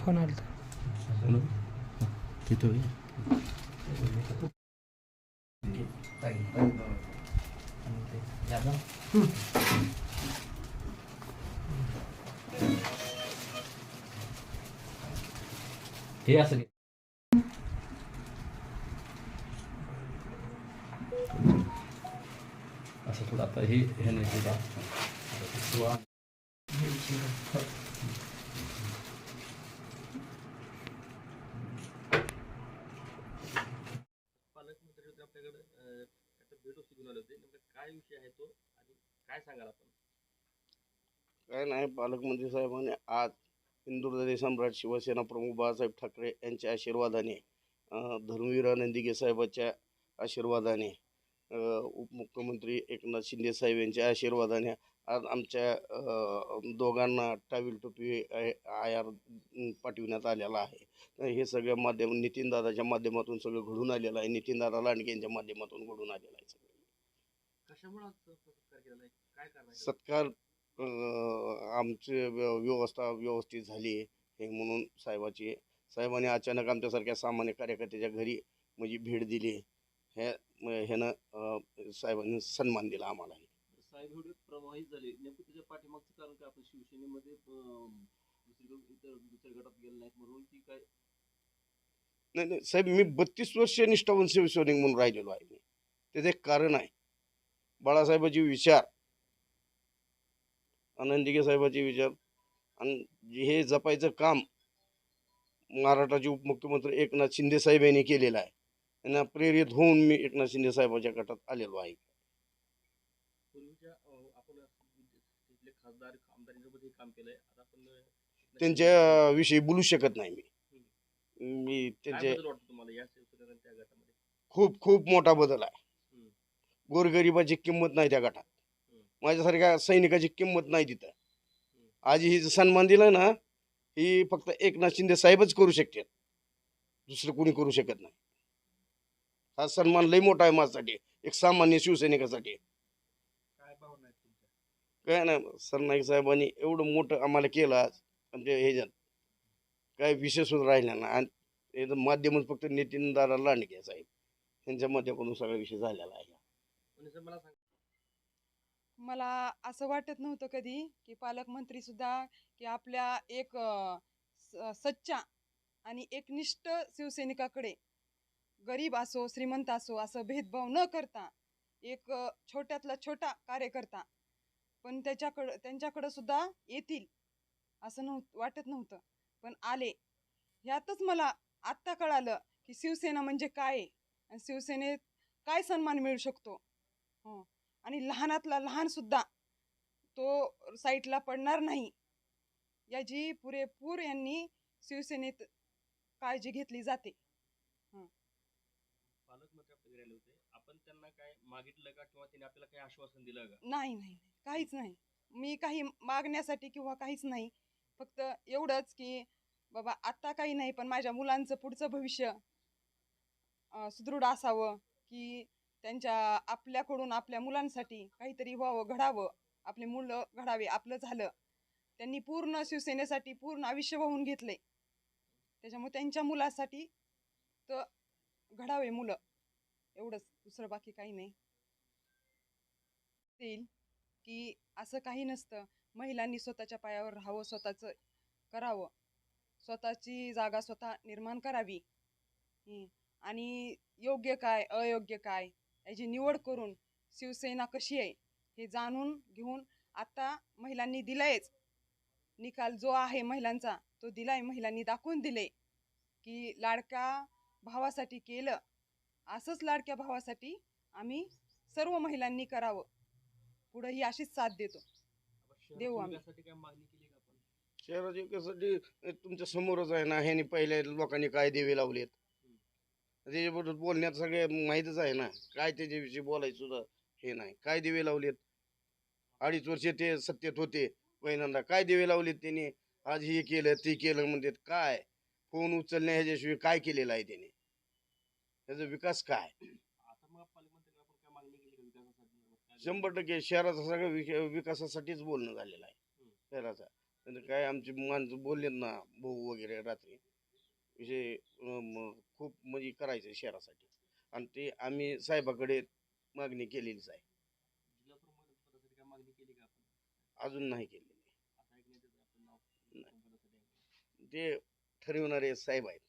Phone आला तिथं हे असं असं थोडं आता हे ह्याने पालकमंत्री होते आपल्याकडे भेटवस्तू घेऊन आले होते. नेमकं काय विषय आहे तो आणि काय सांगाल आपण? काय नाही, पालकमंत्री साहेबांनी आज हिंदुहृदय सम्राट शिवसेना प्रमुख बाळासाहेब ठाकरे यांच्या आशीर्वादाने, धर्मवीर आनंदीगे साहेबांच्या आशीर्वादाने, उपमुख्यमंत्री एकनाथ शिंदे साहेब यांच्या आशीर्वादाने आज आमच्या दोघांना टावील टोपी आयार पाठविण्यात आलेला आहे. हे सगळ्या माध्यम नितीनदादाच्या माध्यमातून सगळं घडून आलेलं आहे. नितीनदादा लांडगे यांच्या माध्यमातून घडून आलेलं आहे सगळं. कशामुळे सत्कार केलेला आहे? काय कारण सत्कार आमची व्यवस्था व्यवस्थित झाली हे म्हणून साहेबांनी अचानक आमच्यासारख्या सामान्य कार्यकर्त्याच्या घरी म्हणजे भेट दिली. ह्यानं साहेबांनी सन्मान दिला आम्हाला. साहेब एवढे प्रभावित झाले, नेमकं त्याच्या पाठीमागचं कारण काय? आपण शिवसेनेमध्ये दुसऱ्या गटात गेले नाहीत म्हणून की काय? नाही साहेब, मी 32 वर्ष निष्ठावंत शिवसैनिक म्हणून राहिलेलो आहे. मी त्याचं एक कारण आहे. बाळासाहेबांचे विचार, आनंदीगे साहेबांचे विचार आणि हे जपायचं काम महाराष्ट्राचे उपमुख्यमंत्री एकनाथ शिंदे साहेब यांनी केलेलं आहे. त्यांना प्रेरित होऊन मी एकनाथ शिंदे साहेबांच्या गटात आलेलो आहे. पूर्वीच्या आपण तिथले खासदार आमदारांसोबत काम केलंय. आता आपण त्यांच्या विषयी बोलू शकत नाही मी काय त्यांचे बदल वाटतो तुम्हाला या शिवसेनेच्या त्या गटामध्ये? खूप खूप मोठा बदल आहे. गोरगरिबाची किंमत नाही त्या गटात. माझ्यासारख्या सैनिकाची किंमत नाही तिथं. आज ही सन्मान दिला ना, ही फक्त एकनाथ शिंदे साहेबच करू शकतात, दुसरं कोणी करू शकत नाही. हा सन्मान लय मोठा आहे माझ्यासाठी, एक सामान्य शिवसैनिकासाठी. काय भावना आहेत तुमच्या? काय नाही, सरनाईक साहेबांनी एवढं मोठं आम्हाला केलं आज म्हणजे ह्याच्यात काय विशेष राहिला ना. आणि याचं माध्यमच फक्त नितीनदादा लांडगे साहेब यांच्या माध्यमातून सगळा विषय झालेला आहे. मला सांग, मला असं वाटत नव्हतं कधी की पालकमंत्री सुद्धा की आपल्या एक सच्चा आणि एकनिष्ठ शिवसैनिकाकडे गरीब असो श्रीमंत असो असं भेदभाव न करता एक छोट्यातला छोटा कार्यकर्ता पण त्यांच्याकडं सुद्धा येतील असं वाटत नव्हतं, पण आले. ह्यातच मला आत्ता कळालं की शिवसेना म्हणजे काय आहे आणि शिवसेनेत काय सन्मान मिळू शकतो. हो, आणि लहानातला लहान सुद्धा तो साईटला पडणार नाही याची पुरेपूर यांनी शिवसेनेत काळजी घेतली जाते. पालकमंत्री आपल्या गेले होते, आपण त्यांना काय मागितलं का किंवा त्यांनी आपल्याला काही आश्वासन दिलं का? नाही नाही, काहीच नाही. मी काही मागण्यासाठी किंवा काहीच नाही, फक्त एवढंच की बाबा आत्ता काही नाही पण माझ्या मुलांचं पुढचं भविष्य सुदृढ असावं, की त्यांच्या आपल्याकडून आपल्या मुलांसाठी काहीतरी व्हावं, घडावं, आपले मुलं घडावे. आपलं झालं, त्यांनी पूर्ण शिवसेनेसाठी पूर्ण आयुष्य वाहून घेतले, त्याच्यामुळे त्यांच्या मुलासाठी तर घडावे मुलं, एवढंच, दुसरं बाकी काही नाही. येईल की असं काही नसतं, महिलांनी स्वतःच्या पायावर राहावं, स्वतःचं करावं, स्वतःची जागा स्वतः निर्माण करावी आणि योग्य काय अयोग्य काय याची निवड करून शिवसेना कशी आहे हे जाणून घेऊन आता महिलांनी दिलायच निकाल जो आहे महिलांचा तो दिलाय. महिलांनी दाखवून दिले की लाडक्या भावासाठी केलं, असंच लाडक्या भावासाठी आम्ही सर्व महिलांनी करावं. पुढे ही अशीच साथ देतो, देऊ आम्ही. काय मागणी केली का आपण? शहराच्या विकासासाठी तुमच्या समोरच आहे ना, ह्यांनी पहिल्या लोकांनी काय देवे लावलेत त्याच्याबद्दल बोलण्यात सगळे माहीतच आहे ना. काय त्याच्याविषयी बोलायचं सुद्धा हे नाही. काय दिवे लावलेत, 2.5 वर्ष ते सत्तेत होते, पहिल्यांदा काय दिवे लावलेत त्यांनी. आज हे केलं ते केलं म्हणतात. काय फोन उचलण्या ह्याच्याशिवाय काय केलेलं आहे त्याने, त्याचा विकास काय? पालकमंत्र्यांना आपण काय मागणी केली का विकासासाठी? 100% शहराचा सगळं विकासासाठीच बोलणं झालेलं आहे शहराचा. आणि काय आमची माणसं बोललेत ना भाऊ वगैरे रात्री विषय खूप म्हणजे करायचं शहरासाठी आणि ते आम्ही साहेबाकडे मागणी केलेलीच आहे. जिल्हा प्रमुख पदासाठी काय मागणी केली का आपण? अजून नाही केलेली. असं ऐकण्यात येतं आपलं नाव नाही. पदासाठी आहे. ते ठरविणारे साहेब आहेत.